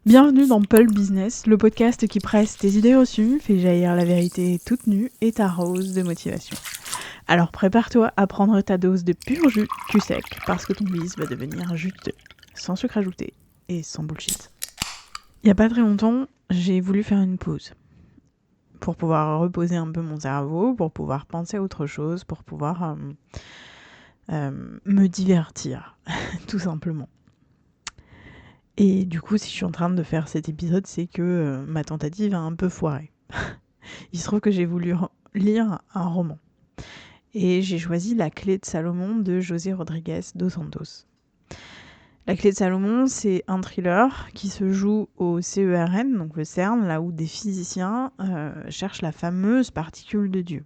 Bienvenue dans Pulp Business, le podcast qui presse tes idées reçues, fait jaillir la vérité toute nue et t'arrose de motivation. Alors prépare-toi à prendre ta dose de pur jus cul sec, parce que ton bise va devenir juteux, sans sucre ajouté et sans bullshit. Il y a pas très longtemps, j'ai voulu faire une pause. Pour pouvoir reposer un peu mon cerveau, pour pouvoir penser à autre chose, pour pouvoir me divertir, tout simplement. Et du coup, si je suis en train de faire cet épisode, c'est que ma tentative a un peu foiré. Il se trouve que j'ai voulu lire un roman. Et j'ai choisi La Clé de Salomon de José Rodriguez dos Santos. La Clé de Salomon, c'est un thriller qui se joue au CERN, donc le CERN, là où des physiciens cherchent la fameuse particule de Dieu.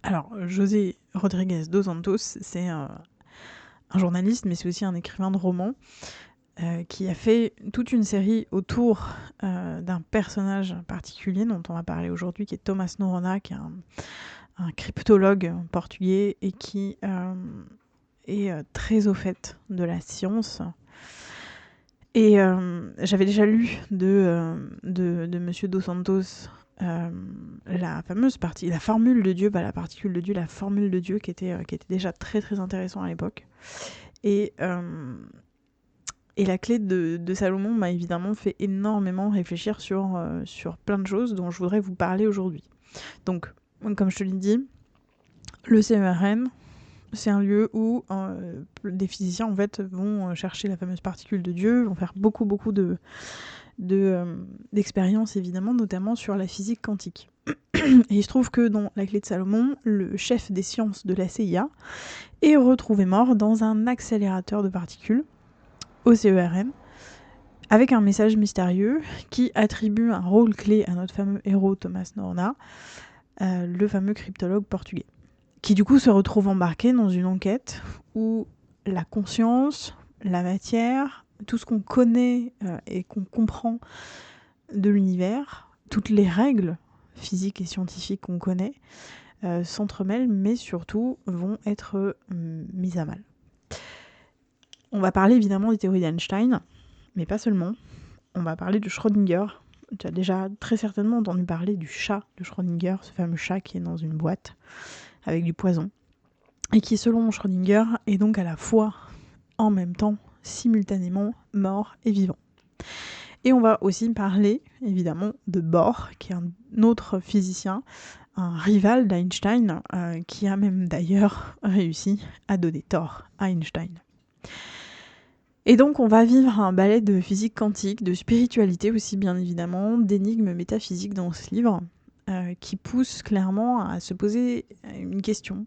Alors, José Rodriguez dos Santos, c'est un journaliste, mais c'est aussi un écrivain de romans, qui a fait toute une série autour d'un personnage particulier dont on va parler aujourd'hui, qui est Thomas Noronha, qui est un cryptologue portugais et qui est très au fait de la science. Et j'avais déjà lu de Monsieur Dos Santos la fameuse partie, la formule de Dieu, pas la particule de Dieu, la formule de Dieu qui était déjà très très intéressant à l'époque. Et la clé de Salomon m'a évidemment fait énormément réfléchir sur plein de choses dont je voudrais vous parler aujourd'hui. Donc, comme je te l'ai dit, le CERN, c'est un lieu où des physiciens en fait, vont chercher la fameuse particule de Dieu, vont faire beaucoup d'expériences évidemment, notamment sur la physique quantique. Et il se trouve que dans La Clé de Salomon, le chef des sciences de la CIA est retrouvé mort dans un accélérateur de particules au CERN, avec un message mystérieux qui attribue un rôle clé à notre fameux héros Thomas Noronha, le fameux cryptologue portugais, qui du coup se retrouve embarqué dans une enquête où la conscience, la matière, tout ce qu'on connaît et qu'on comprend de l'univers, toutes les règles physiques et scientifiques qu'on connaît, s'entremêlent, mais surtout vont être mises à mal. On va parler évidemment des théories d'Einstein, mais pas seulement. On va parler de Schrödinger. Tu as déjà très certainement entendu parler du chat de Schrödinger, ce fameux chat qui est dans une boîte avec du poison, et qui, selon Schrödinger, est donc à la fois, en même temps, simultanément mort et vivant. Et on va aussi parler, évidemment, de Bohr, qui est un autre physicien, un rival d'Einstein, qui a même d'ailleurs réussi à donner tort à Einstein. Et donc on va vivre un ballet de physique quantique, de spiritualité aussi bien évidemment, d'énigmes métaphysiques dans ce livre, qui pousse clairement à se poser une question,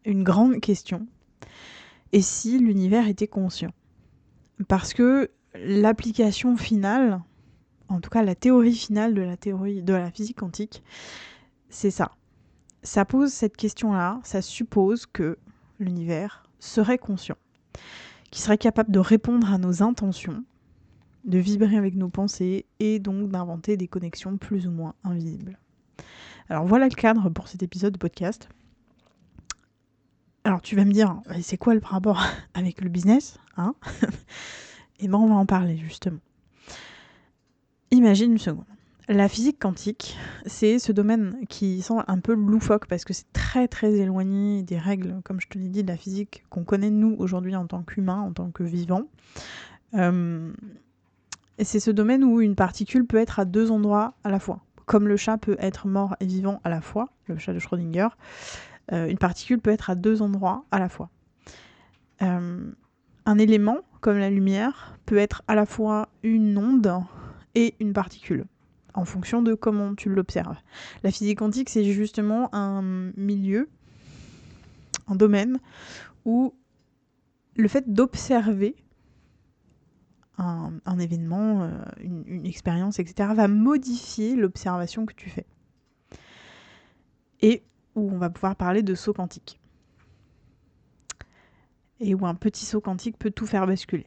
une grande question. Et si l'univers était conscient ? Parce que l'application finale, en tout cas la théorie finale de la physique quantique, c'est ça. Ça pose cette question-là, ça suppose que l'univers serait conscient, qui serait capable de répondre à nos intentions, de vibrer avec nos pensées et donc d'inventer des connexions plus ou moins invisibles. Alors voilà le cadre pour cet épisode de podcast. Alors tu vas me dire, c'est quoi le rapport avec le business, hein ? Et ben on va en parler justement. Imagine une seconde. La physique quantique, c'est ce domaine qui semble un peu loufoque parce que c'est très très éloigné des règles, comme je te l'ai dit, de la physique qu'on connaît nous aujourd'hui en tant qu'humains, en tant que vivants. Et c'est ce domaine où une particule peut être à deux endroits à la fois. Comme le chat peut être mort et vivant à la fois, le chat de Schrödinger, une particule peut être à deux endroits à la fois. Un élément, comme la lumière, peut être à la fois une onde et une particule, en fonction de comment tu l'observes. La physique quantique, c'est justement un milieu, un domaine, où le fait d'observer un événement, une expérience, etc., va modifier l'observation que tu fais. Et où on va pouvoir parler de saut quantique. Et où un petit saut quantique peut tout faire basculer.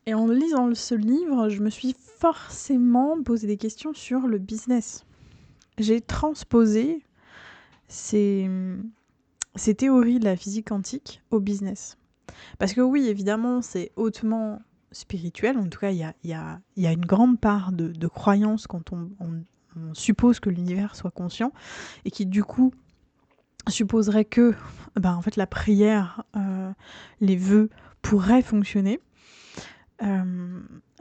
Et en lisant ce livre, je me suis forcément posé des questions sur le business. J'ai transposé ces théories de la physique quantique au business. Parce que oui, évidemment, c'est hautement spirituelle. En tout cas, il y a une grande part de croyance quand on suppose que l'univers soit conscient et qui du coup supposerait que en fait, la prière, les vœux pourraient fonctionner.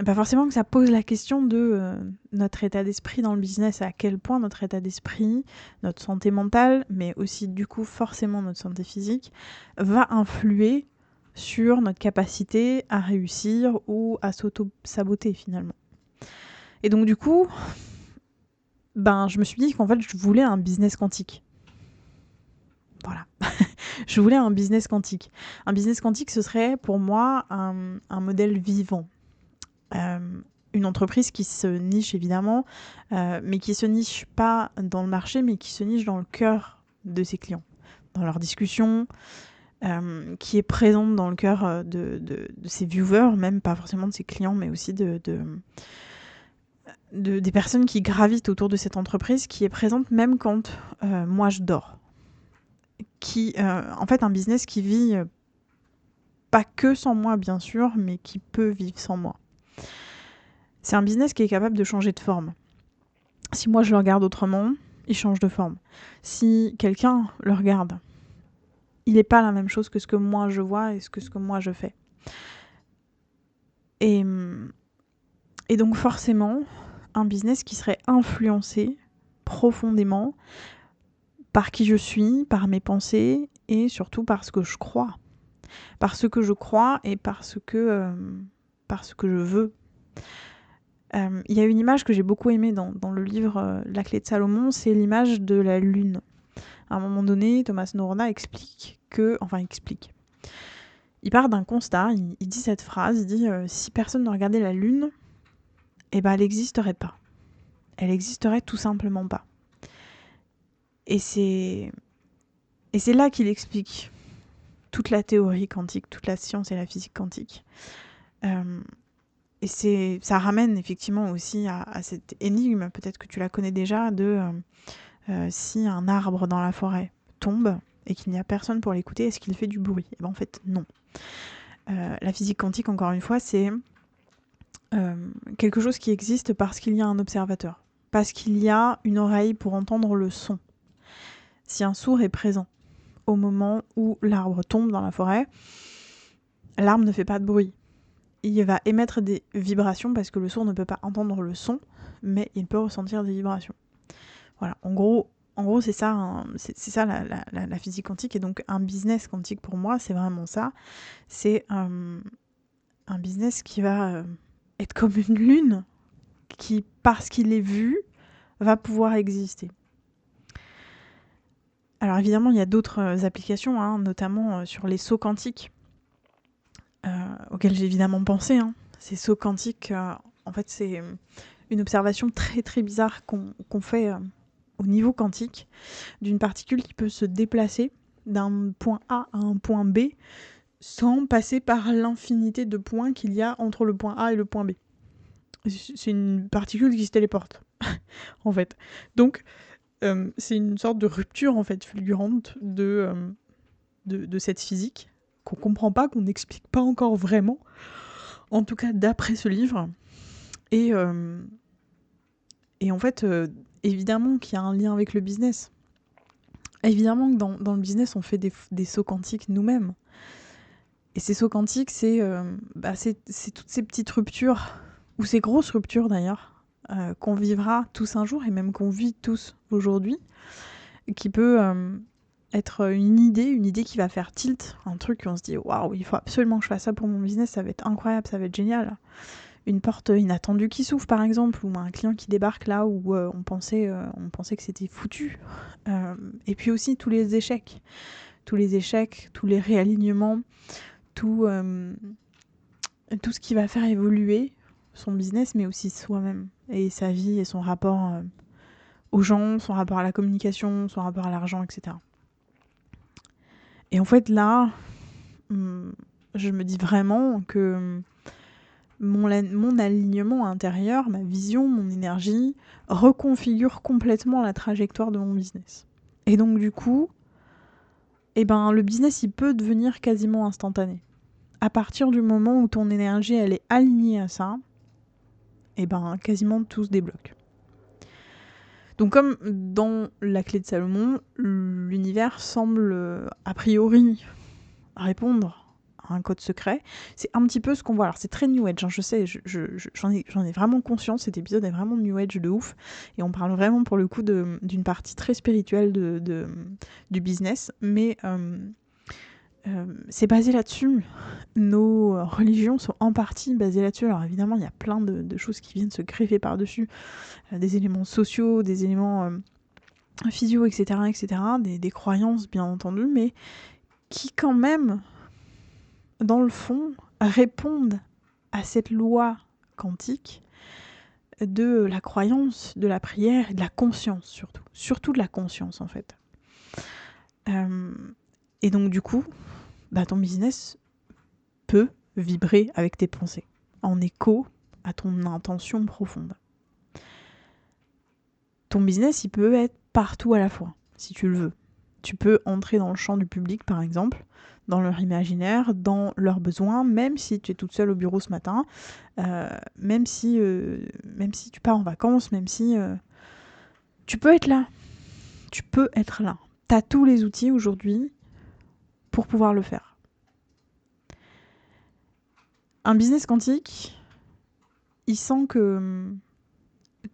Forcément que ça pose la question de notre état d'esprit dans le business, à quel point notre état d'esprit, notre santé mentale, mais aussi du coup forcément notre santé physique, va influer sur notre capacité à réussir ou à s'auto-saboter finalement. Et donc du coup, je me suis dit qu'en fait je voulais un business quantique. Voilà. Je voulais un business quantique. Un business quantique, ce serait pour moi un modèle vivant. Une entreprise qui se niche évidemment, mais qui se niche pas dans le marché, mais qui se niche dans le cœur de ses clients, dans leurs discussions, qui est présente dans le cœur de ses viewers, même pas forcément de ses clients, mais aussi des personnes qui gravitent autour de cette entreprise, qui est présente même quand moi je dors. En fait, un business qui vit pas que sans moi, bien sûr, mais qui peut vivre sans moi. C'est un business qui est capable de changer de forme. Si moi je le regarde autrement, il change de forme. Si quelqu'un le regarde, il n'est pas la même chose que ce que moi je vois et ce que moi je fais. Et donc forcément, un business qui serait influencé profondément par qui je suis, par mes pensées et surtout par ce que je crois. Par ce que je crois et par ce que je veux. Il y a une image que j'ai beaucoup aimée dans le livre La clé de Salomon, c'est l'image de la lune. À un moment donné, Thomas Norona explique. Il part d'un constat, il dit cette phrase, il dit si personne ne regardait la lune, elle n'existerait pas. Elle n'existerait tout simplement pas. Et c'est là qu'il explique toute la théorie quantique, toute la science et la physique quantique. Et ça ramène effectivement aussi à cette énigme, peut-être que tu la connais déjà, de si un arbre dans la forêt tombe et qu'il n'y a personne pour l'écouter, est-ce qu'il fait du bruit ? Et en fait, non. La physique quantique, encore une fois, c'est quelque chose qui existe parce qu'il y a un observateur, parce qu'il y a une oreille pour entendre le son. Si un sourd est présent au moment où l'arbre tombe dans la forêt, l'arbre ne fait pas de bruit. Il va émettre des vibrations parce que le sourd ne peut pas entendre le son, mais il peut ressentir des vibrations. Voilà, en gros c'est ça, c'est ça la physique quantique. Et donc un business quantique pour moi, c'est vraiment ça. C'est un business qui va être comme une lune qui, parce qu'il est vu, va pouvoir exister. Alors évidemment, il y a d'autres applications, notamment sur les sauts quantiques, auxquels j'ai évidemment pensé. Ces sauts quantiques, en fait, c'est une observation très très bizarre qu'on fait au niveau quantique, d'une particule qui peut se déplacer d'un point A à un point B sans passer par l'infinité de points qu'il y a entre le point A et le point B. C'est une particule qui se téléporte, en fait. Donc, c'est une sorte de rupture, en fait, fulgurante de cette physique qu'on comprend pas, qu'on n'explique pas encore vraiment, en tout cas d'après ce livre. Et en fait, évidemment qu'il y a un lien avec le business. Évidemment que dans le business, on fait des sauts quantiques nous-mêmes. Et ces sauts quantiques, c'est toutes ces petites ruptures, ou ces grosses ruptures d'ailleurs, qu'on vivra tous un jour, et même qu'on vit tous aujourd'hui, qui peut être une idée qui va faire tilt, un truc qu'on se dit « Waouh, il faut absolument que je fasse ça pour mon business, ça va être incroyable, ça va être génial ». Une porte inattendue qui s'ouvre par exemple, ou un client qui débarque là où on pensait que c'était foutu. Et puis aussi tous les échecs, tous les réalignements, tout ce qui va faire évoluer son business, mais aussi soi-même, et sa vie, et son rapport aux gens, son rapport à la communication, son rapport à l'argent, etc. Et en fait là, je me dis vraiment que mon alignement intérieur, ma vision, mon énergie, reconfigure complètement la trajectoire de mon business. Et donc du coup, le business, il peut devenir quasiment instantané. à partir du moment où ton énergie elle est alignée à ça, et quasiment tout se débloque. Donc comme dans la clé de Salomon, l'univers semble a priori répondre à un code secret. C'est un petit peu ce qu'on voit. Alors c'est très New Age, je sais, j'en ai vraiment conscience, cet épisode est vraiment New Age de ouf, et on parle vraiment pour le coup d'une partie très spirituelle du business, mais c'est basé là-dessus. Nos religions sont en partie basées là-dessus. Alors évidemment, il y a plein de choses qui viennent se greffer par-dessus, des éléments sociaux, des éléments physio, etc., des croyances bien entendu, mais qui quand même, dans le fond, répondent à cette loi quantique de la croyance, de la prière et de la conscience surtout de la conscience en fait. Et donc du coup, ton business peut vibrer avec tes pensées, en écho à ton intention profonde. Ton business, il peut être partout à la fois, si tu le veux. Tu peux entrer dans le champ du public, par exemple, dans leur imaginaire, dans leurs besoins, même si tu es toute seule au bureau ce matin, même si tu pars en vacances, même si... tu peux être là. Tu peux être là. Tu as tous les outils aujourd'hui pour pouvoir le faire. Un business quantique, il sent que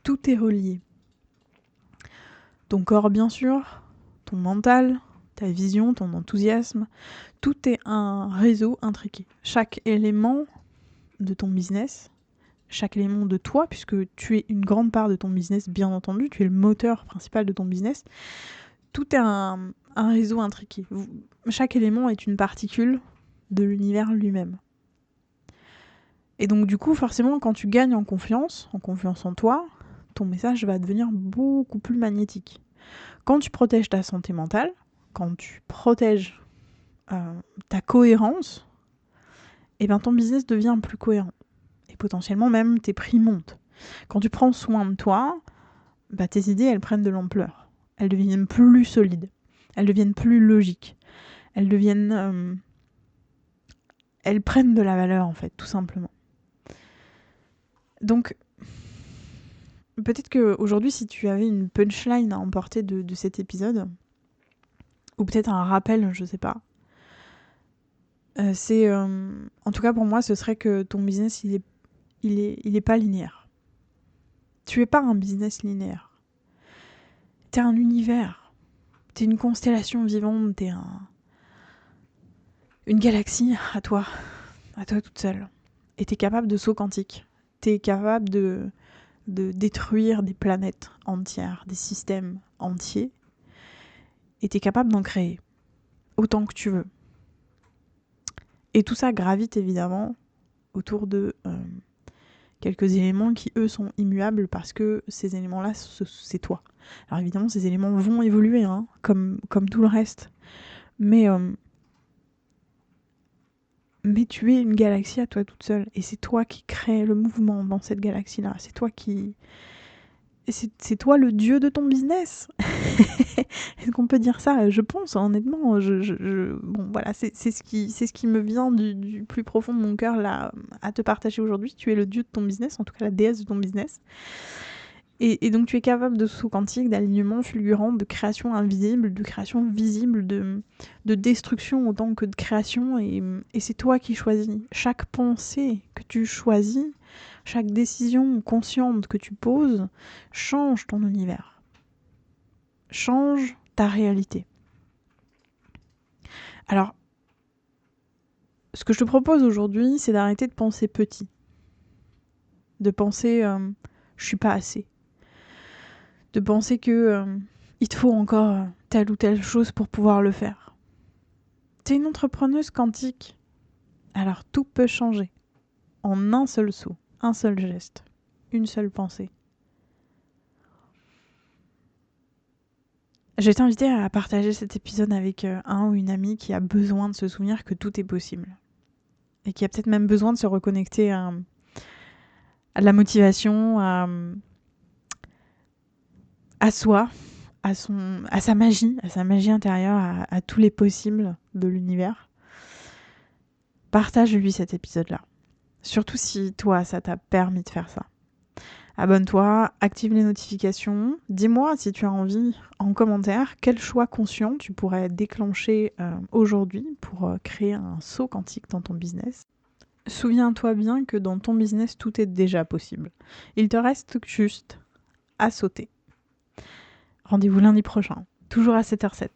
tout est relié. Ton corps, bien sûr, ton mental, ta vision, ton enthousiasme, tout est un réseau intriqué. Chaque élément de ton business, chaque élément de toi, puisque tu es une grande part de ton business, bien entendu, tu es le moteur principal de ton business, tout est un réseau intriqué. Chaque élément est une particule de l'univers lui-même. Et donc du coup, forcément, quand tu gagnes en confiance en toi, ton message va devenir beaucoup plus magnétique. Quand tu protèges ta santé mentale, quand tu protèges ta cohérence, ton business devient plus cohérent. Et potentiellement même tes prix montent. Quand tu prends soin de toi, tes idées elles prennent de l'ampleur. Elles deviennent plus solides. Elles deviennent plus logiques. Elles prennent de la valeur en fait, tout simplement. Donc, peut-être qu'aujourd'hui, si tu avais une punchline à emporter de cet épisode, ou peut-être un rappel, je sais pas, en tout cas pour moi, ce serait que ton business, il est pas linéaire. Tu es pas un business linéaire. T'es un univers. T'es une constellation vivante. T'es une galaxie à toi toute seule. Et t'es capable de saut quantique. T'es capable de détruire des planètes entières, des systèmes entiers. Et t'es capable d'en créer autant que tu veux. Et tout ça gravite évidemment autour de quelques éléments qui, eux, sont immuables parce que ces éléments-là, c'est toi. Alors évidemment, ces éléments vont évoluer, comme tout le reste. Mais tu es une galaxie à toi toute seule. Et c'est toi qui crée le mouvement dans cette galaxie-là. C'est toi qui... C'est toi le dieu de ton business. Est-ce qu'on peut dire ça ? Je pense, honnêtement. Bon, voilà, c'est ce qui me vient du plus profond de mon cœur là, à te partager aujourd'hui. Tu es le dieu de ton business, en tout cas la déesse de ton business. Et donc tu es capable de saut quantique, d'alignement fulgurant, de création invisible, de création visible, de destruction autant que de création. Et c'est toi qui choisis. Chaque pensée que tu choisis, chaque décision consciente que tu poses, change ton univers. Change ta réalité. Alors, ce que je te propose aujourd'hui, c'est d'arrêter de penser petit. De penser je suis pas assez. De penser que il te faut encore telle ou telle chose pour pouvoir le faire. T'es une entrepreneuse quantique. Alors tout peut changer. En un seul saut, un seul geste, une seule pensée. Je vais t'inviter à partager cet épisode avec un ou une amie qui a besoin de se souvenir que tout est possible. Et qui a peut-être même besoin de se reconnecter à de la motivation, à soi, à sa magie intérieure, à tous les possibles de l'univers. Partage-lui cet épisode-là. Surtout si toi, ça t'a permis de faire ça. Abonne-toi, active les notifications. Dis-moi si tu as envie en commentaire quel choix conscient tu pourrais déclencher aujourd'hui pour créer un saut quantique dans ton business. Souviens-toi bien que dans ton business, tout est déjà possible. Il te reste juste à sauter. Rendez-vous lundi prochain, toujours à 7h07.